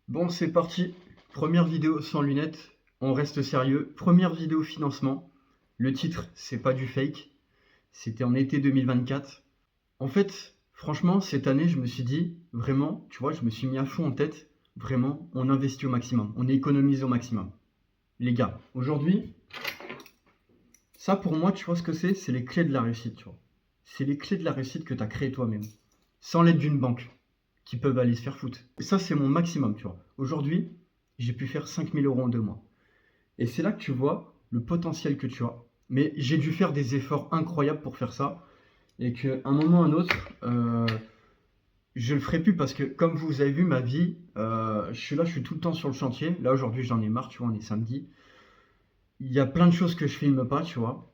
Bon, c'est parti. Première vidéo sans lunettes. On reste sérieux. Première vidéo financement. Le titre, c'est pas du fake. C'était en été 2024. En fait, franchement, cette année, je me suis dit, vraiment, tu vois, je me suis mis à fond en tête. Vraiment, on investit au maximum. On économise au maximum. Les gars, aujourd'hui, ça pour moi, tu vois ce que c'est? C'est les clés de la réussite, tu vois. C'est les clés de la réussite que tu as créées toi-même. Sans l'aide d'une banque qui peuvent aller se faire foutre. Et ça, c'est mon maximum, tu vois. Aujourd'hui, j'ai pu faire 5 000 € en 2 mois. Et c'est là que tu vois le potentiel que tu as. Mais j'ai dû faire des efforts incroyables pour faire ça. Et qu'à un moment ou à un autre, je le ferai plus parce que, comme vous avez vu, ma vie, je suis là, je suis tout le temps sur le chantier. Là, aujourd'hui, j'en ai marre, tu vois, on est samedi. Il y a plein de choses que je filme pas, tu vois.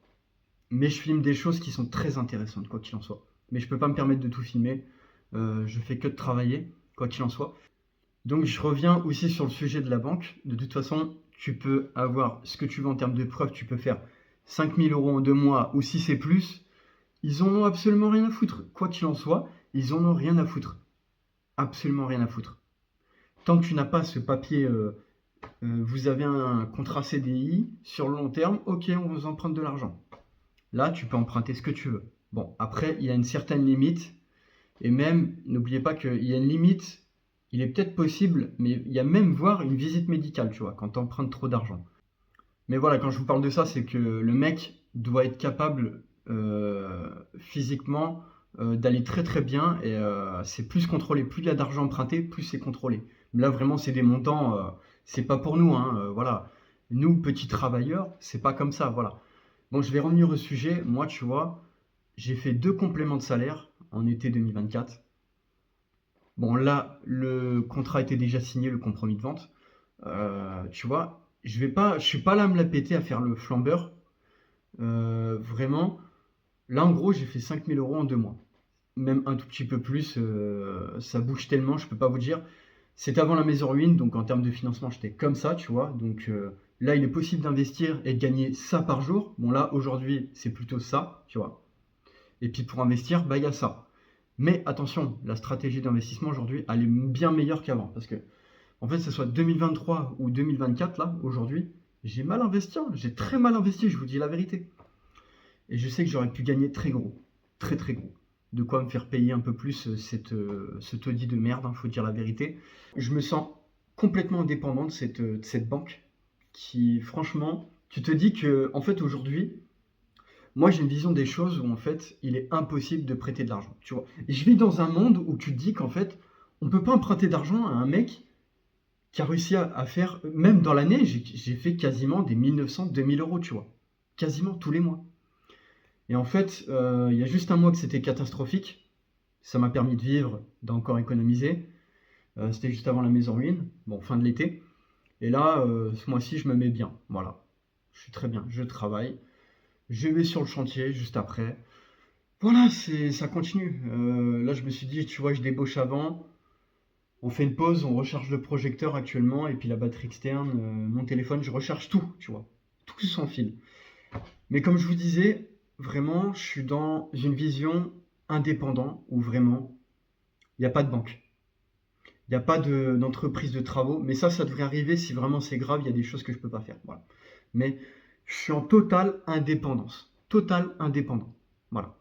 Mais je filme des choses qui sont très intéressantes, quoi qu'il en soit. Mais je peux pas me permettre de tout filmer. Je fais que de travailler, quoi qu'il en soit. Donc je reviens aussi sur le sujet de la banque. De toute façon, tu peux avoir ce que tu veux en termes de preuves. Tu peux faire 5 000 € en 2 mois ou si c'est plus. Ils en ont absolument rien à foutre. Quoi qu'il en soit, ils en ont rien à foutre. Absolument rien à foutre. Tant que tu n'as pas ce papier, vous avez un contrat CDI sur le long terme, ok, on vous emprunte de l'argent. Là, tu peux emprunter ce que tu veux. Bon, après, il y a une certaine limite. Et même, n'oubliez pas qu'il y a une limite. Il est peut-être possible, mais il y a même voire une visite médicale, tu vois, quand tu empruntes trop d'argent. Mais voilà, quand je vous parle de ça, c'est que le mec doit être capable physiquement d'aller très très bien. Et c'est plus contrôlé. Plus il y a d'argent emprunté, plus c'est contrôlé. Mais là, vraiment, c'est des montants. C'est pas pour nous, hein, voilà. Nous, petits travailleurs, c'est pas comme ça, voilà. Bon, je vais revenir au sujet. Moi, tu vois, j'ai fait 2 compléments de salaire en été 2024. Bon, là, le contrat était déjà signé, le compromis de vente. Tu vois, je suis pas là à me la péter à faire le flambeur. Vraiment, là, en gros, j'ai fait 5 000 € en 2 mois. Même un tout petit peu plus, ça bouge tellement, je peux pas vous dire. C'était avant la maison ruine, donc en termes de financement, j'étais comme ça, tu vois. Donc là, il est possible d'investir et de gagner ça par jour. Bon, là, aujourd'hui, c'est plutôt ça, tu vois. Et puis pour investir, bah, il y a ça. Mais attention, la stratégie d'investissement aujourd'hui, elle est bien meilleure qu'avant. Parce que, en fait, que ce soit 2023 ou 2024, là, aujourd'hui, j'ai mal investi, hein. J'ai très mal investi, je vous dis la vérité. Et je sais que j'aurais pu gagner très gros. Très très gros. De quoi me faire payer un peu plus ce taudis de merde, hein, faut dire la vérité. Je me sens complètement indépendant de cette banque qui, franchement, tu te dis que, en fait, aujourd'hui, moi, j'ai une vision des choses où en fait, il est impossible de prêter de l'argent, tu vois. Et je vis dans un monde où tu te dis qu'en fait, on peut pas emprunter d'argent à un mec qui a réussi à faire, même dans l'année, j'ai fait quasiment des 1900, 2000 €, tu vois. Quasiment tous les mois. Et en fait, il y a juste un mois que c'était catastrophique. Ça m'a permis de vivre, d'encore économiser. C'était juste avant la mise en ruine, bon, fin de l'été. Et là, ce mois-ci, je me mets bien. Voilà. Je suis très bien. Je travaille. Je vais sur le chantier juste après. Voilà, ça continue. Là, je me suis dit, tu vois, je débauche avant. On fait une pause, on recharge le projecteur actuellement, et puis la batterie externe, mon téléphone, je recharge tout, tu vois. Tout sans fil. Mais comme je vous disais, vraiment, je suis dans une vision indépendante où vraiment, il n'y a pas de banque. Il n'y a pas d'entreprise de travaux. Mais ça devrait arriver si vraiment c'est grave, il y a des choses que je ne peux pas faire. Voilà. Mais je suis en totale indépendance. Totale indépendant. Voilà.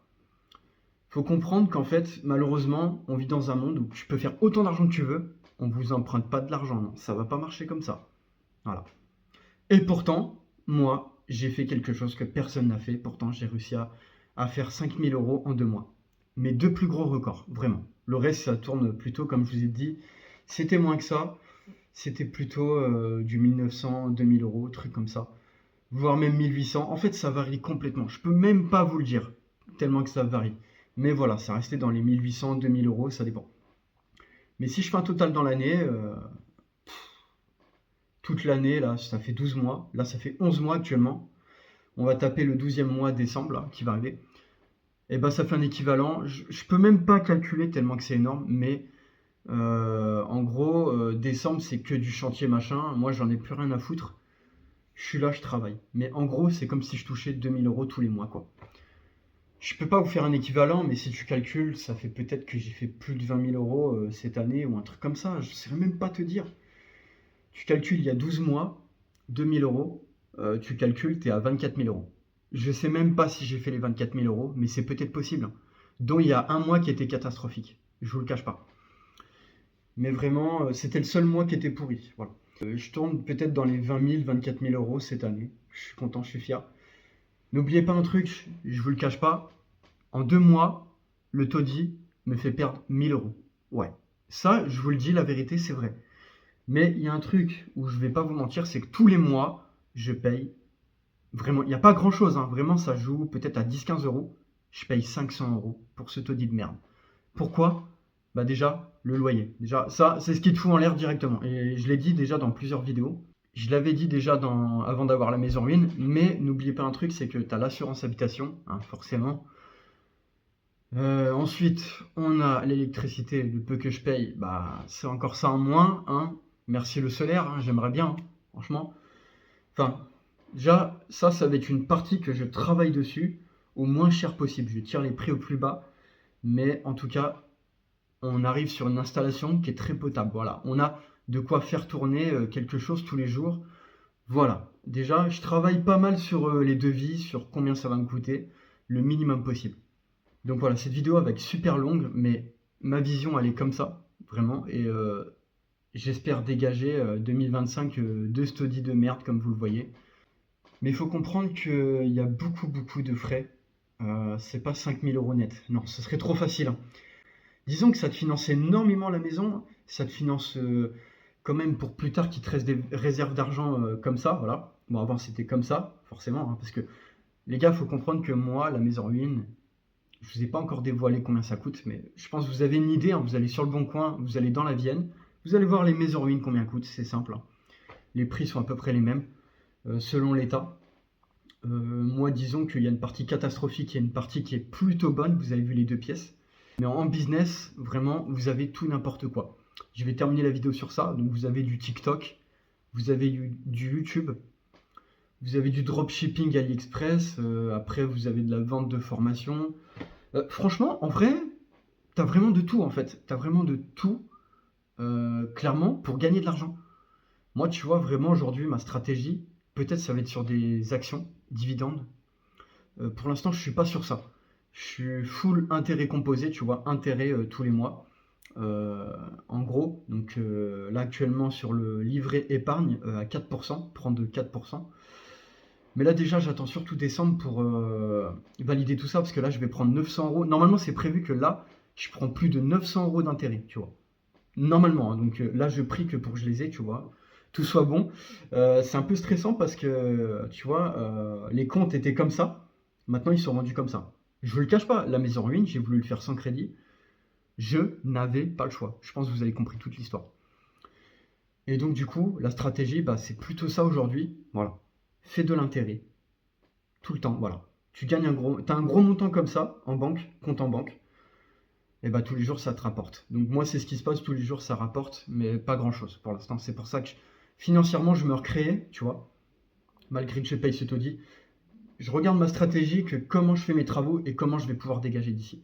Faut comprendre qu'en fait, malheureusement, on vit dans un monde où tu peux faire autant d'argent que tu veux, on vous emprunte pas de l'argent, non, ça va pas marcher comme ça. Voilà. Et pourtant, moi, j'ai fait quelque chose que personne n'a fait. Pourtant, j'ai réussi à faire 5 000 € en 2 mois. Mes 2 plus gros records, vraiment. Le reste, ça tourne plutôt, comme je vous ai dit, c'était moins que ça. C'était plutôt du 1900, 2000 €, truc comme ça. Voire même 1800. En fait, ça varie complètement. Je peux même pas vous le dire, tellement que ça varie. Mais voilà, ça restait dans les 1800, 2000 €, ça dépend. Mais si je fais un total dans l'année, toute l'année, là, ça fait 12 mois. Là, ça fait 11 mois actuellement. On va taper le 12e mois décembre, là, qui va arriver. Et ben, ça fait un équivalent. Je peux même pas calculer tellement que c'est énorme, mais en gros, décembre, c'est que du chantier machin. Moi, j'en ai plus rien à foutre. Je suis là, je travaille. Mais en gros, c'est comme si je touchais 2000 € tous les mois, quoi. Je peux pas vous faire un équivalent, mais si tu calcules, ça fait peut-être que j'ai fait plus de 20 000 € cette année ou un truc comme ça. Je ne saurais même pas te dire. Tu calcules il y a 12 mois, 2000 euros, tu calcules, tu es à 24 000 euros. Je sais même pas si j'ai fait les 24 000 euros, mais c'est peut-être possible, hein. Dont il y a un mois qui était catastrophique. Je vous le cache pas. Mais vraiment, c'était le seul mois qui était pourri. Voilà. Je tourne peut-être dans les 20 000, 24 000 euros cette année. Je suis content, je suis fier. N'oubliez pas un truc, je vous le cache pas. En 2 mois, le taudis me fait perdre 1000 euros. Ouais. Ça, je vous le dis, la vérité, c'est vrai. Mais il y a un truc où je vais pas vous mentir, c'est que tous les mois, je paye. Vraiment, il n'y a pas grand-chose, hein. Vraiment, ça joue peut-être à 10-15 euros. Je paye 500 euros pour ce taudis de merde. Pourquoi? Bah déjà, le loyer. Déjà, ça, c'est ce qui te fout en l'air directement. Et je l'ai dit déjà dans plusieurs vidéos. Je l'avais dit déjà avant d'avoir la maison ruine. Mais n'oubliez pas un truc, c'est que tu as l'assurance habitation, hein, forcément. Ensuite, on a l'électricité, le peu que je paye, bah c'est encore ça en moins, hein. Merci le solaire, hein, j'aimerais bien, hein, franchement. Enfin, déjà, ça va être une partie que je travaille dessus au moins cher possible. Je tire les prix au plus bas, mais en tout cas, on arrive sur une installation qui est très potable. Voilà, on a de quoi faire tourner quelque chose tous les jours. Voilà, déjà, je travaille pas mal sur les devis, sur combien ça va me coûter, le minimum possible. Donc voilà, cette vidéo va être super longue, mais ma vision, elle est comme ça, vraiment. Et j'espère dégager 2025 deux studies de merde, comme vous le voyez. Mais il faut comprendre qu'il y a beaucoup, beaucoup de frais. C'est pas 5000 euros net. Non, ce serait trop facile, hein. Disons que ça te finance énormément la maison. Ça te finance quand même pour plus tard qu'il te reste des réserves d'argent comme ça, voilà. Bon, avant c'était comme ça, forcément, hein, parce que les gars, il faut comprendre que moi, la maison ruine, je vous ai pas encore dévoilé combien ça coûte, mais je pense que vous avez une idée, hein. Vous allez sur le Bon Coin, vous allez dans la Vienne, vous allez voir les maisons ruines combien coûtent, c'est simple, hein. Les prix sont à peu près les mêmes, selon l'état. Moi, disons qu'il y a une partie catastrophique, il y a une partie qui est plutôt bonne, vous avez vu les deux pièces. Mais en business, vraiment, vous avez tout n'importe quoi. Je vais terminer la vidéo sur ça. Donc vous avez du TikTok, vous avez du YouTube, vous avez du dropshipping AliExpress, après vous avez de la vente de formation. Franchement, en vrai, t'as vraiment de tout en fait. T'as vraiment de tout, clairement, pour gagner de l'argent. Moi, tu vois, vraiment aujourd'hui, ma stratégie, peut-être ça va être sur des actions, dividendes. Pour l'instant, je suis pas sur ça. Je suis full intérêt composé, tu vois, intérêt tous les mois. En gros, donc là actuellement sur le livret épargne à 4%, prendre 4%. Mais là déjà, j'attends surtout décembre pour valider tout ça, parce que là, je vais prendre 900 euros. Normalement, c'est prévu que là, je prends plus de 900 euros d'intérêt, tu vois. Normalement, hein. Donc là, je prie que pour que je les ai, tu vois, tout soit bon. C'est un peu stressant parce que, tu vois, les comptes étaient comme ça. Maintenant, ils sont rendus comme ça. Je vous le cache pas, la maison ruine, j'ai voulu le faire sans crédit. Je n'avais pas le choix. Je pense que vous avez compris toute l'histoire. Et donc, du coup, la stratégie, bah, c'est plutôt ça aujourd'hui. Voilà. Fais de l'intérêt. Tout le temps, voilà. Tu gagnes t'as un gros montant comme ça, en banque, compte en banque. Et bah, tous les jours, ça te rapporte. Donc, moi, c'est ce qui se passe. Tous les jours, ça rapporte, mais pas grand-chose pour l'instant. C'est pour ça que financièrement, je me recrée, tu vois. Malgré que je paye ce taudis. Je regarde ma stratégie, que comment je fais mes travaux et comment je vais pouvoir dégager d'ici.